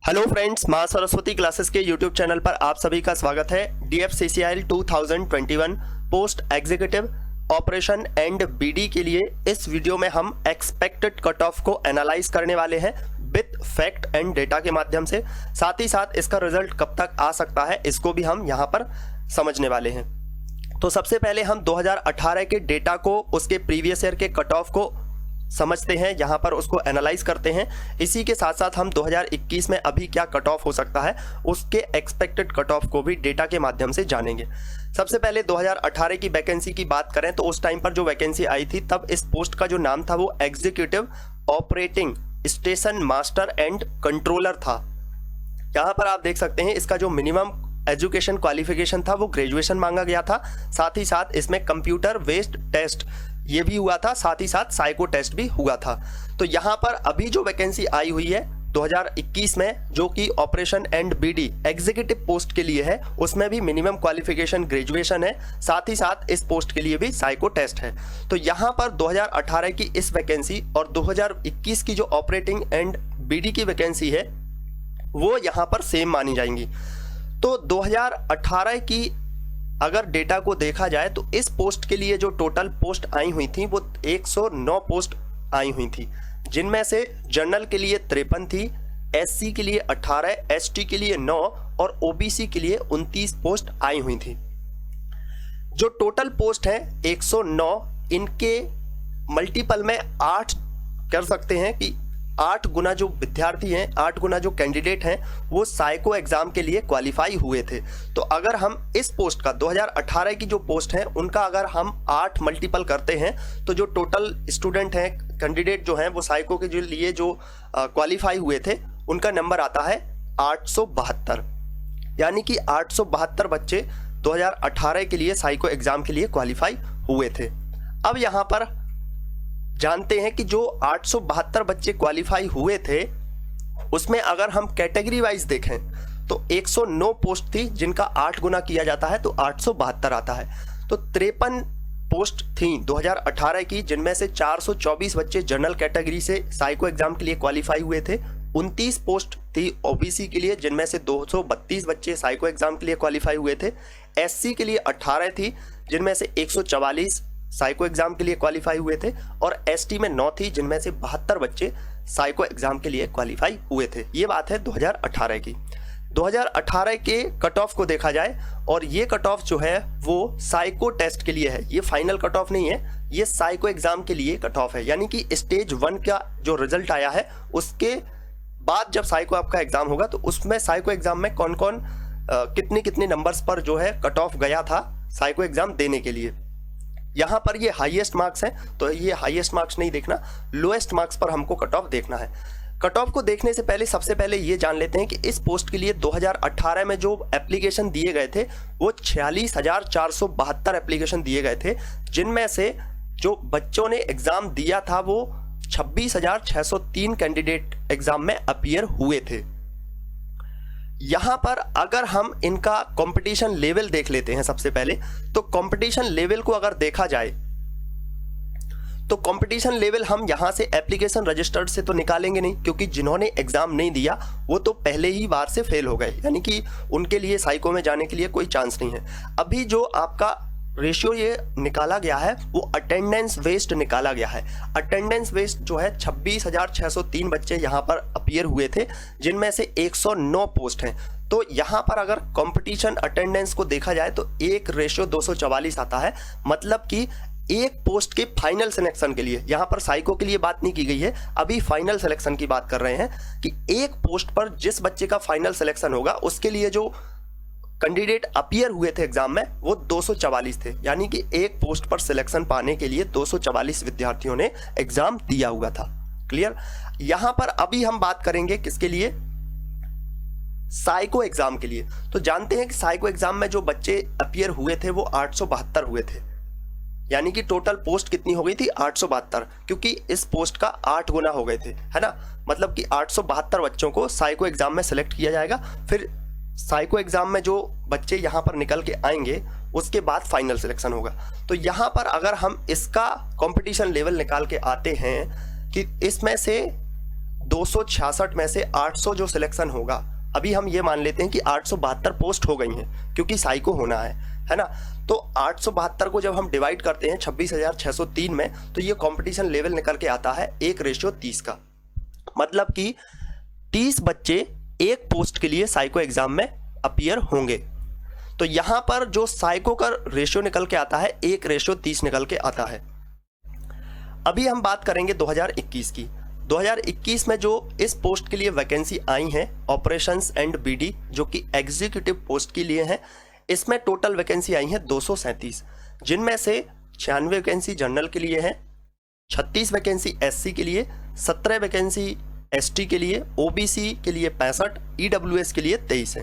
Hello friends, माँ Saraswati classes के YouTube channel पर आप सभी का स्वागत है। DFCCIL 2021 post executive operation and BD के लिए इस वीडियो में हम एक्सपेक्टेड कट ऑफ को एनालाइज करने वाले हैं विथ फैक्ट एंड डेटा के माध्यम से। साथ ही साथ इसका रिजल्ट कब तक आ सकता है इसको भी हम यहाँ पर समझने वाले हैं। तो सबसे पहले हम 2018 के डेटा को, उसके प्रीवियस ईयर के कट ऑफ को समझते हैं, यहाँ पर उसको एनालाइज करते हैं। इसी के साथ साथ हम 2021 में अभी क्या कट ऑफ हो सकता है उसके एक्सपेक्टेड कट ऑफ को भी डेटा के माध्यम से जानेंगे। सबसे पहले 2018 की वैकेंसी की बात करें तो उस टाइम पर जो वैकेंसी आई थी तब इस पोस्ट का जो नाम था वो executive operating station master and controller था। यहाँ पर आप देख सकते हैं इसका जो मिनिमम एजुकेशन क्वालिफिकेशन था वो ग्रेजुएशन मांगा गया था। साथ ही साथ इसमें कंप्यूटर बेस्ड टेस्ट ये भी हुआ था, साथ ही साथ साइको टेस्ट भी हुआ था। तो यहाँ पर अभी जो वैकेंसी आई हुई है 2021 में जो कि operation and BD executive post के लिए है, उसमें भी मिनिमम क्वालिफिकेशन ग्रेजुएशन है, साथ ही साथ इस पोस्ट के लिए भी साइको टेस्ट है। तो यहाँ पर 2018 की इस वैकेंसी और 2021 की जो ऑपरेटिंग एंड बीडी की वैकेंसी है वो यहाँ पर सेम मानी जाएंगी। तो 2018 की अगर डेटा को देखा जाए तो इस पोस्ट के लिए जो टोटल पोस्ट आई हुई थी वो 109 पोस्ट आई हुई थी, जिनमें से जनरल के लिए 53 थी, SC के लिए 18, ST के लिए 9 और OBC के लिए 29 पोस्ट आई हुई थी। जो टोटल पोस्ट है 109, इनके मल्टीपल में 8 कर सकते हैं कि 8 गुना जो विद्यार्थी हैं, 8 गुना जो कैंडिडेट हैं वो साइको एग्जाम के लिए क्वालिफाई हुए थे। तो अगर हम इस पोस्ट का 2018 की जो पोस्ट है उनका अगर हम 8 मल्टीपल करते हैं तो जो टोटल स्टूडेंट हैं, कैंडिडेट जो हैं वो साइको के जो लिए जो क्वालिफाई हुए थे उनका नंबर आता है 872। यानी कि 872 बच्चे 2018 के लिए साइको एग्जाम के लिए क्वालिफाई हुए थे। अब यहाँ पर जानते हैं कि जो 872 बच्चे क्वालिफाई हुए थे उसमें अगर हम कैटेगरी वाइज देखें तो 109 पोस्ट थी जिनका 8 गुना किया जाता है तो 872 आता है। तो 53 पोस्ट थी 2018 की, जिनमें से 424 बच्चे जनरल कैटेगरी से साइको एग्जाम के लिए क्वालिफाई हुए थे। 29 पोस्ट थी OBC के लिए, जिनमें से 232 बच्चे साइको एग्जाम के लिए क्वालिफाई हुए थे। SC के लिए 18 थी, जिनमें से 144 साइको एग्जाम के लिए क्वालिफाई हुए थे और ST में 9 थी, जिनमें से 72 बच्चे साइको एग्जाम के लिए क्वालिफाई हुए थे। ये बात है 2018 की। 2018 के कट ऑफ को देखा जाए और ये कट ऑफ जो है वो साइको टेस्ट के लिए है, ये फाइनल कट ऑफ नहीं है, ये साइको एग्जाम के लिए कट ऑफ है। यानी कि स्टेज 1 का जो रिजल्ट आया है उसके बाद जब साइको आपका एग्जाम होगा तो उसमें साइको एग्जाम में कौन कौन कितने नंबर्स पर जो है कट ऑफ गया था साइको एग्जाम देने के लिए। यहाँ पर ये हाईएस्ट मार्क्स हैं तो ये हाईएस्ट मार्क्स नहीं देखना, लोएस्ट मार्क्स पर हमको कट ऑफ देखना है। कट ऑफ को देखने से पहले सबसे पहले ये जान लेते हैं कि इस पोस्ट के लिए 2018 में जो एप्लीकेशन दिए गए थे वो 46,472 एप्लीकेशन दिए गए थे, जिनमें से जो बच्चों ने एग्जाम दिया था वो 26,603 कैंडिडेट एग्जाम में अपीयर हुए थे। यहाँ पर अगर हम इनका कंपटीशन लेवल देख लेते हैं सबसे पहले, तो कंपटीशन लेवल को अगर देखा जाए तो कंपटीशन लेवल हम यहाँ से एप्लीकेशन रजिस्टर्ड से तो निकालेंगे नहीं, क्योंकि जिन्होंने एग्जाम नहीं दिया वो तो पहले ही बार से फेल हो गए, यानी कि उनके लिए साइको में जाने के लिए कोई चांस नहीं है। अभी जो आपका रेशियो ये निकाला गया है वो अटेंडेंस बेस्ड निकाला गया है। अटेंडेंस बेस्ड जो है 26,603 बच्चे यहाँ पर अपीयर हुए थे, जिनमें से 109 पोस्ट हैं। तो यहाँ पर अगर कंपटीशन अटेंडेंस को देखा जाए तो 1:244 आता है, मतलब कि एक पोस्ट के फाइनल सिलेक्शन के लिए, यहाँ पर साइको के लिए बात नहीं की गई है, अभी फाइनल सिलेक्शन की बात कर रहे हैं कि एक पोस्ट पर जिस बच्चे का फाइनल सिलेक्शन होगा उसके लिए जो कैंडिडेट अपीयर हुए थे एग्जाम में वो 244 थे। यानी कि एक पोस्ट पर सिलेक्शन पाने के लिए 244 विद्यार्थियों ने एग्जाम दिया हुआ था। क्लियर। यहां पर अभी हम बात करेंगे किसके लिए, साइको एग्जाम के लिए। तो जानते हैं कि साइको एग्जाम में जो बच्चे अपीयर हुए थे वो 872 हुए थे, यानी कि टोटल पोस्ट कितनी हो गई थी 872, क्योंकि इस पोस्ट का 8 गुना हो गए थे, है ना। मतलब कि 872 बच्चों को साइको एग्जाम में सेलेक्ट किया जाएगा, फिर साइको एग्जाम में जो बच्चे यहाँ पर निकल के आएंगे उसके बाद फाइनल सिलेक्शन होगा। तो यहाँ पर अगर हम इसका कंपटीशन लेवल निकाल के आते हैं कि इसमें से 266 में से 800 जो सिलेक्शन होगा, अभी हम ये मान लेते हैं कि 872 पोस्ट हो गई हैं क्योंकि साइको होना है ना। तो 872 को जब हम डिवाइड करते हैं 26,603 में, तो ये कंपटीशन लेवल निकल के आता है 1:30 का। मतलब कि 30 बच्चे एक पोस्ट के लिए साइको एग्जाम में अपीयर होंगे। तो यहां पर जो साइको का रेशियो निकल के आता है 1:30 निकल के आता है। अभी हम बात करेंगे 2021 की। 2021 में जो इस पोस्ट के लिए वैकेंसी आई हैं ऑपरेशंस एंड बीडी, जो कि एग्जीक्यूटिव पोस्ट के लिए हैं, इसमें टोटल वैकेंसी आई है 237, जिनमें से 96 वैकेंसी जनरल के लिए है, 36 वैकेंसी एससी के लिए, 17 वैकेंसी एसटी के लिए, ओबीसी के लिए 65, ईडब्ल्यूएस के लिए 23 है।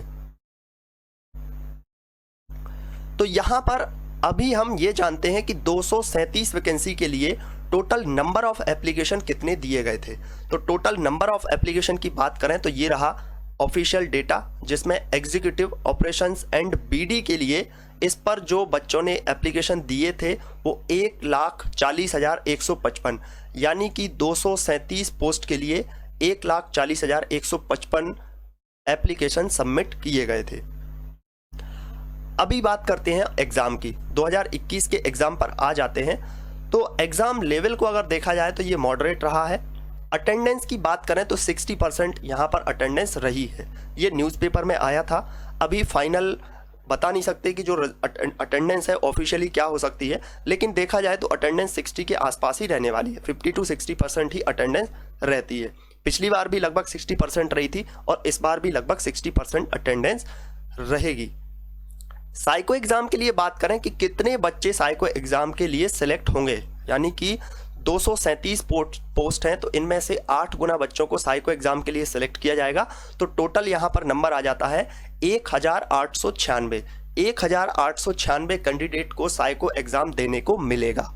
तो यहां पर अभी हम ये जानते हैं कि 237 वैकेंसी के लिए टोटल नंबर ऑफ एप्लीकेशन कितने दिए गए थे। तो टोटल नंबर ऑफ एप्लीकेशन की बात करें तो ये रहा ऑफिशियल डेटा, जिसमें एग्जीक्यूटिव ऑपरेशंस एंड बीडी के लिए इस पर जो बच्चों ने एप्लीकेशन दिए थे वो 1,40,155, यानी कि 237 पोस्ट के लिए 1,40,155 एप्लीकेशन सबमिट किए गए थे। अभी बात करते हैं एग्जाम की। 2021 के एग्जाम पर आ जाते हैं। तो एग्जाम लेवल को अगर देखा जाए तो ये मॉडरेट रहा है। अटेंडेंस की बात करें तो 60% यहाँ पर अटेंडेंस रही है। ये न्यूज़पेपर में आया था। अभी फाइनल बता नहीं सकते कि जो अटेंडेंस है ऑफिशियली क्या हो सकती है, लेकिन देखा जाए तो अटेंडेंस 60 के आसपास ही रहने वाली है। 50 to 60% ही अटेंडेंस रहती है। पिछली बार भी लगभग 60% रही थी और इस बार भी लगभग 60% अटेंडेंस रहेगी। साइको एग्जाम के लिए बात करें कि कितने बच्चे साइको एग्जाम के लिए सिलेक्ट होंगे, यानी कि 237 पोस्ट हैं, तो इनमें से 8 गुना बच्चों को साइको एग्जाम के लिए सिलेक्ट किया जाएगा। तो टोटल यहाँ पर नंबर आ जाता है 1,896 कैंडिडेट को साइको एग्जाम देने को मिलेगा।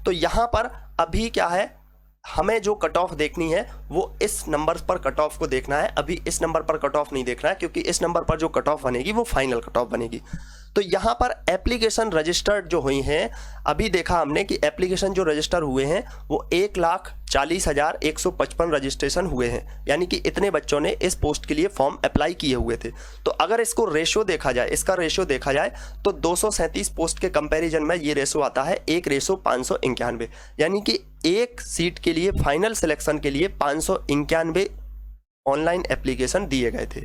तो यहाँ पर अभी क्या है, हमें जो कट ऑफ देखनी है वो इस नंबर पर कट ऑफ को देखना है। अभी इस नंबर पर कट ऑफ नहीं देखना है, क्योंकि इस नंबर पर जो कट ऑफ बनेगी वो फाइनल कट ऑफ बनेगी। तो यहाँ पर एप्लीकेशन रजिस्टर्ड जो हुई हैं, अभी देखा हमने कि एप्लीकेशन जो रजिस्टर हुए हैं वो 1,40,155 रजिस्ट्रेशन हुए हैं, यानी कि इतने बच्चों ने इस पोस्ट के लिए फॉर्म अप्लाई किए हुए थे। तो अगर इसको रेशो देखा जाए, इसका रेशो देखा जाए तो 237 पोस्ट के कंपैरिजन में ये रेशो आता है 1:591, यानी कि एक सीट के लिए फाइनल सिलेक्शन के लिए 591 ऑनलाइन एप्लीकेशन दिए गए थे।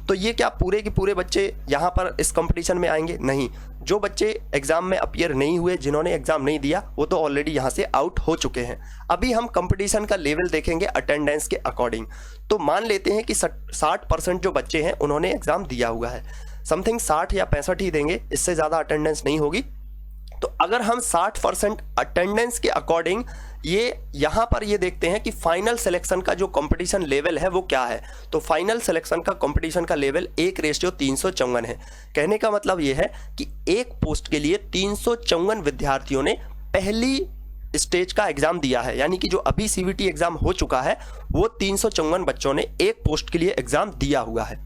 तो ये क्या पूरे के पूरे बच्चे यहाँ पर इस कंपटीशन में आएंगे? नहीं। जो बच्चे एग्जाम में अपीयर नहीं हुए, जिन्होंने एग्जाम नहीं दिया, वो तो ऑलरेडी यहाँ से आउट हो चुके हैं। अभी हम कंपटीशन का लेवल देखेंगे अटेंडेंस के अकॉर्डिंग। तो मान लेते हैं कि 60% जो बच्चे हैं उन्होंने एग्जाम दिया हुआ है, समथिंग 60 या 65 ही देंगे, इससे ज़्यादा अटेंडेंस नहीं होगी। तो अगर हम 60% अटेंडेंस के अकॉर्डिंग ये यहाँ पर ये देखते हैं कि फाइनल सिलेक्शन का जो कंपटीशन लेवल है वो क्या है, तो फाइनल सिलेक्शन का कंपटीशन का लेवल 1:354 है। कहने का मतलब ये है कि एक पोस्ट के लिए 354 विद्यार्थियों ने पहली स्टेज का एग्जाम दिया है, यानी कि जो अभी सीवीटी एग्जाम हो चुका है वो 354 बच्चों ने एक पोस्ट के लिए एग्जाम दिया हुआ है।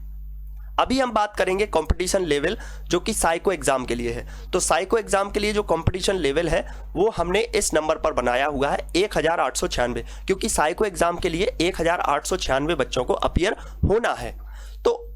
अभी हम बात करेंगे कंपटीशन लेवल जो कि साइको एग्जाम के लिए है। तो साइको एग्जाम के लिए जो कंपटीशन लेवल है वो हमने इस नंबर पर बनाया हुआ है 1,896, क्योंकि साइको एग्जाम के लिए 1,896 बच्चों को अपीयर होना है। तो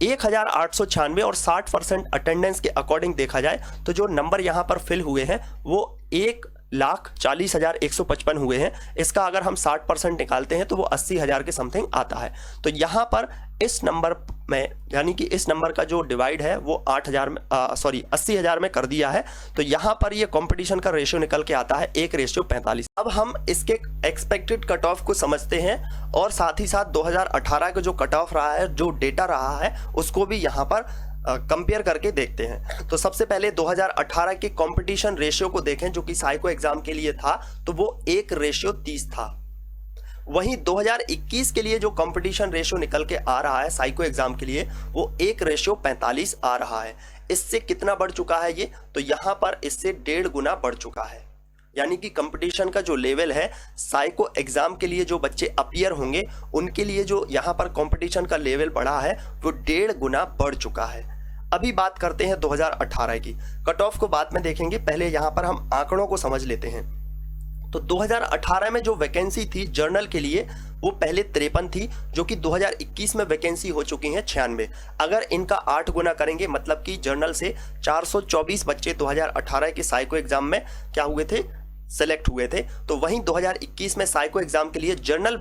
1,896 और 60% अटेंडेंस के अकॉर्डिंग देखा जाए तो जो नंबर यहाँ पर फिल हुए हैं वो 1,40,155 हुए हैं। इसका अगर हम 60% निकालते हैं तो वो 80,000 के समथिंग आता है। तो यहाँ पर इस नंबर में, यानी कि इस नंबर का जो डिवाइड है वो 80,000 में कर दिया है। तो यहाँ पर ये कंपटीशन का रेशियो निकल के आता है 1:45। अब हम इसके एक्सपेक्टेड कट ऑफ को समझते हैं और साथ ही साथ 2018 का जो कट ऑफ रहा है, जो डेटा रहा है, उसको भी यहाँ पर कंपेयर करके देखते हैं। तो सबसे पहले 2018 के कंपटीशन रेशियो को देखें जो कि साइको एग्जाम के लिए था, तो वो 1:30 था। वहीं 2021 के लिए जो कंपटीशन रेशियो निकल के आ रहा है साइको एग्जाम के लिए वो 1:45 आ रहा है। इससे कितना बढ़ चुका है ये, तो यहाँ पर इससे 1.5 गुना बढ़ चुका है। यानी कि कंपटीशन का जो लेवल है साइको एग्जाम के लिए जो बच्चे अपीयर होंगे उनके लिए जो यहाँ पर कंपटीशन का लेवल बढ़ा है वो 1.5 गुना बढ़ चुका है। अभी बात करते हैं 2018 की। कट ऑफ को बाद में देखेंगे, पहले यहाँ पर हम आंकड़ों को समझ लेते हैं। तो 2018 में जो वैकेंसी थी जर्नल के लिए वो पहले 53 थी, जो कि 2021 में वैकेंसी हो चुकी है 96। अगर इनका 8 गुना करेंगे मतलब कि जर्नल से 424 बच्चे 2018 के साइको एग्जाम में क्या हुए थे, सेलेक्ट हुए थे। तो वहीं 2021 में साइको एग्जाम के लिए जर्नल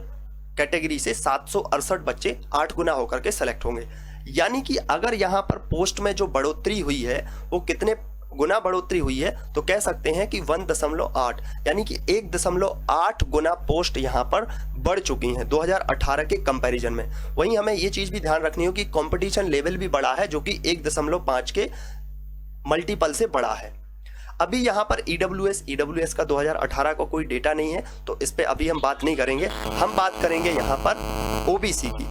कैटेगरी से 768 बच्चे 8 गुना होकर के सेलेक्ट होंगे। यानी कि अगर यहाँ पर पोस्ट में जो बढ़ोतरी हुई है वो कितने गुना बढ़ोतरी हुई है, तो कह सकते हैं कि 1.8, यानी कि 1.8 गुना पोस्ट यहाँ पर बढ़ चुकी हैं 2018 के कंपैरिजन में। वहीं हमें ये चीज़ भी ध्यान रखनी हो कि कंपटीशन लेवल भी बढ़ा है, जो कि 1.5 के मल्टीपल से बढ़ा है। अभी यहाँ पर ईडब्ल्यूएस का 2018 का कोई डेटा नहीं है, तो इस पर अभी हम बात नहीं करेंगे। हम बात करेंगे यहाँ पर ओबीसी की।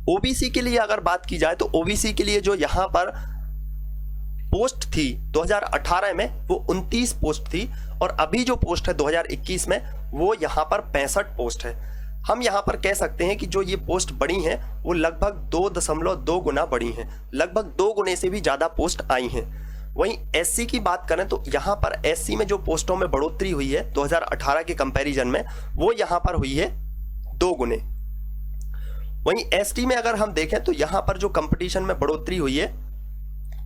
ओबीसी के लिए अगर बात की जाए तो ओबीसी के लिए जो यहाँ पर पोस्ट थी 2018 में वो 29 पोस्ट थी, और अभी जो पोस्ट है 2021 में वो यहाँ पर 65 पोस्ट है। हम यहाँ पर कह सकते हैं कि जो ये पोस्ट बढ़ी हैं वो लगभग 2.2 गुना बढ़ी हैं, लगभग 2 गुने से भी ज़्यादा पोस्ट आई हैं। वहीं एससी की बात करें तो यहाँ पर एससी में जो पोस्टों में बढ़ोतरी हुई है 2018 के कंपैरिजन में वो यहाँ पर हुई है 2 गुने। वहीं एसटी में अगर हम देखें तो यहाँ पर जो कंपटीशन में बढ़ोतरी हुई है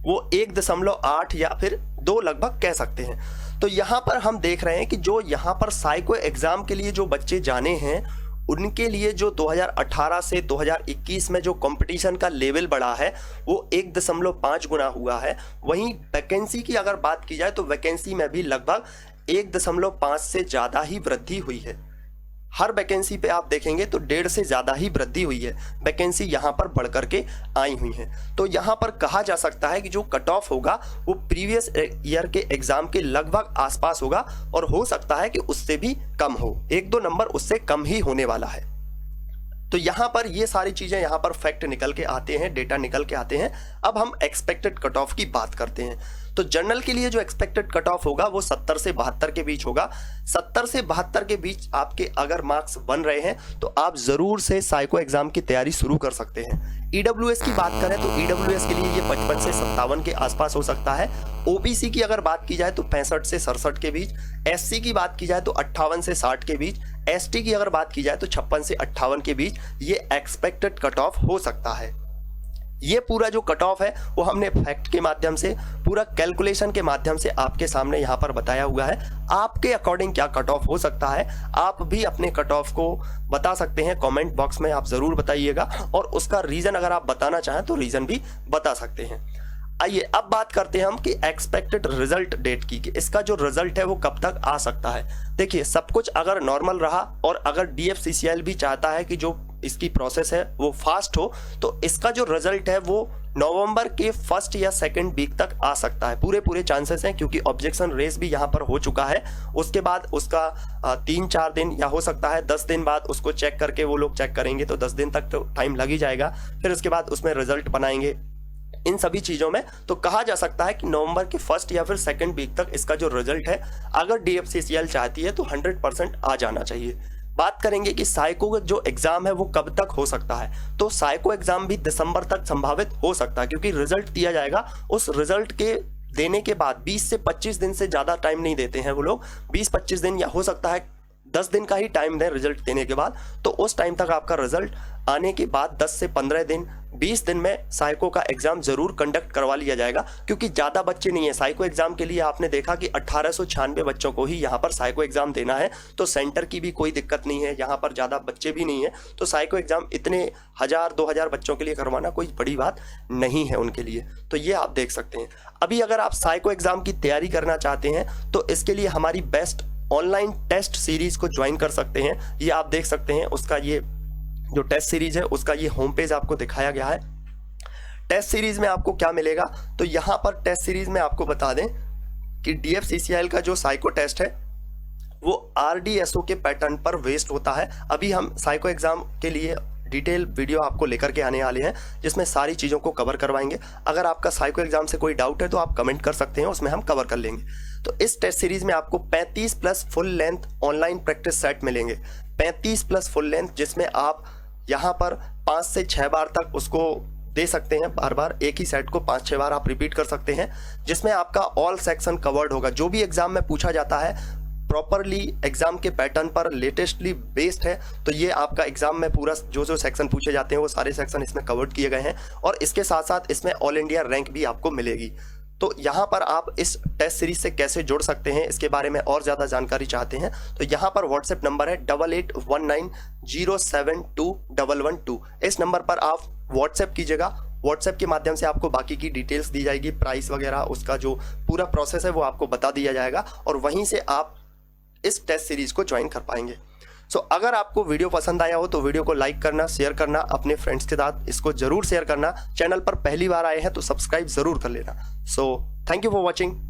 वो 1.8 या फिर 2 लगभग कह सकते हैं। तो यहाँ पर हम देख रहे हैं कि जो यहाँ पर साइको एग्जाम के लिए जो बच्चे जाने हैं उनके लिए जो 2018 से 2021 में जो कंपटीशन का लेवल बढ़ा है वो 1.5 गुना हुआ है। वहीं वैकेंसी की अगर बात की जाए तो वैकेंसी में भी लगभग 1.5 से ज़्यादा ही वृद्धि हुई है। हर वैकेंसी पे आप देखेंगे तो 1.5 से ज़्यादा ही वृद्धि हुई है, वैकेंसी यहाँ पर बढ़ करके आई हुई है। तो यहाँ पर कहा जा सकता है कि जो कट ऑफ होगा वो प्रीवियस ईयर के एग्जाम के लगभग आसपास होगा, और हो सकता है कि उससे भी कम हो, 1-2 नंबर उससे कम ही होने वाला है। तो यहाँ पर ये सारी चीज़ें यहाँ पर फैक्ट निकल के आते हैं, डेटा निकल के आते हैं। अब हम एक्सपेक्टेड कट ऑफ की बात करते हैं। तो जनरल के लिए जो एक्सपेक्टेड कट ऑफ होगा वो 70 से 72 के बीच होगा। 70 से 72 के बीच आपके अगर मार्क्स बन रहे हैं तो आप ज़रूर से साइको एग्जाम की तैयारी शुरू कर सकते हैं। ईडब्ल्यूएस की बात करें तो ईडब्ल्यूएस के लिए ये 55 से 57 के आसपास हो सकता है। ओबीसी की अगर बात की जाए तो 65 से 67 के बीच, एससी की बात की जाए तो 58 से 60 के बीच, एसटी की अगर बात की जाए तो 56 से 58 के बीच ये एक्सपेक्टेड कट ऑफ हो सकता है। ये पूरा जो कट ऑफ है वो हमने फैक्ट के माध्यम से, पूरा कैलकुलेशन के माध्यम से आपके सामने यहाँ पर बताया हुआ है। आपके अकॉर्डिंग क्या कट ऑफ हो सकता है, आप भी अपने कट ऑफ को बता सकते हैं, कमेंट बॉक्स में आप ज़रूर बताइएगा, और उसका रीज़न अगर आप बताना चाहें तो रीज़न भी बता सकते हैं। आइए अब बात करते हैं हम कि एक्सपेक्टेड रिजल्ट डेट की, कि इसका जो रिजल्ट है वो कब तक आ सकता है। देखिए, सब कुछ अगर नॉर्मल रहा और अगर DFCCIL भी चाहता है कि जो इसकी प्रोसेस है वो फास्ट हो, तो इसका जो रिजल्ट है वो नवंबर के 1 या 2 वीक तक आ सकता है। पूरे चांसेस हैं, क्योंकि ऑब्जेक्शन रेस भी यहाँ पर हो चुका है। उसके बाद उसका 3-4 दिन या हो सकता है 10 दिन बाद उसको चेक करके वो लोग चेक करेंगे, तो 10 दिन तक तो टाइम लग ही जाएगा। फिर उसके बाद उसमें रिजल्ट बनाएंगे, इन सभी चीज़ों में तो कहा जा सकता है कि नवंबर के 1 या फिर 2 वीक तक इसका जो रिजल्ट है अगर DFCCIL चाहती है तो 100% आ जाना चाहिए। बात करेंगे कि साइको का जो एग्जाम है वो कब तक हो सकता है, तो साइको एग्जाम भी दिसंबर तक संभावित हो सकता है, क्योंकि रिजल्ट दिया जाएगा। उस रिजल्ट के देने के बाद 20 से 25 दिन से ज़्यादा टाइम नहीं देते हैं वो लोग, 20-25 दिन या हो सकता है 10 दिन का ही टाइम दें रिजल्ट देने के बाद। तो उस टाइम तक आपका रिजल्ट आने के बाद 10 से 15 दिन 20 दिन में साइको का एग्जाम जरूर कंडक्ट करवा लिया जाएगा, क्योंकि ज़्यादा बच्चे नहीं है साइको एग्जाम के लिए। आपने देखा कि 1896 बच्चों को ही यहाँ पर साइको एग्जाम देना है, तो सेंटर की भी कोई दिक्कत नहीं है, यहाँ पर ज़्यादा बच्चे भी नहीं है। तो साइको एग्जाम इतने 1000-2000 बच्चों के लिए करवाना कोई बड़ी बात नहीं है उनके लिए। तो ये आप देख सकते हैं। अभी अगर आप साइको एग्जाम की तैयारी करना चाहते हैं तो इसके लिए हमारी बेस्ट ऑनलाइन टेस्ट सीरीज को ज्वाइन कर सकते हैं। ये आप देख सकते हैं, उसका ये जो टेस्ट सीरीज है उसका ये होम पेज आपको दिखाया गया है। टेस्ट सीरीज में आपको क्या मिलेगा, तो यहाँ पर टेस्ट सीरीज में आपको बता दें कि DFCCIL का जो साइको टेस्ट है वो RDSO के पैटर्न पर बेस्ड होता है। अभी हम साइको एग्जाम के लिए डिटेल वीडियो आपको लेकर के आने वाले हैं, जिसमें सारी चीज़ों को कवर करवाएंगे। अगर आपका साइको एग्जाम से कोई डाउट है तो आप कमेंट कर सकते हैं, उसमें हम कवर कर लेंगे। तो इस टेस्ट सीरीज में आपको 35+ full length online practice set मिलेंगे, 35+ फुल लेंथ, जिसमें आप यहाँ पर 5 से 6 बार तक उसको दे सकते हैं। बार बार एक ही सेट को 5-6 बार आप रिपीट कर सकते हैं, जिसमें आपका ऑल सेक्शन कवर्ड होगा। जो भी एग्जाम में पूछा जाता है प्रॉपरली एग्जाम के पैटर्न पर लेटेस्टली बेस्ड है। तो ये आपका एग्जाम में पूरा जो सेक्शन पूछे जाते हैं वो सारे सेक्शन इसमें कवर्ड किए गए हैं और इसके साथ साथ इसमें ऑल इंडिया रैंक भी आपको मिलेगी। तो यहाँ पर आप इस टेस्ट सीरीज से कैसे जुड़ सकते हैं, इसके बारे में और ज़्यादा जानकारी चाहते हैं तो यहाँ पर व्हाट्सएप नंबर है 8819072112। इस नंबर पर आप व्हाट्सएप कीजिएगा। व्हाट्सएप के माध्यम से आपको बाकी की डिटेल्स दी जाएगी, प्राइस वगैरह, उसका जो पूरा प्रोसेस है वो आपको बता दिया जाएगा और वहीं से आप इस टेस्ट सीरीज को ज्वाइन कर पाएंगे। सो अगर आपको वीडियो पसंद आया हो तो वीडियो को लाइक करना, शेयर करना, अपने फ्रेंड्स के साथ इसको जरूर शेयर करना। चैनल पर पहली बार आए हैं तो सब्सक्राइब जरूर कर लेना। So thank you for watching.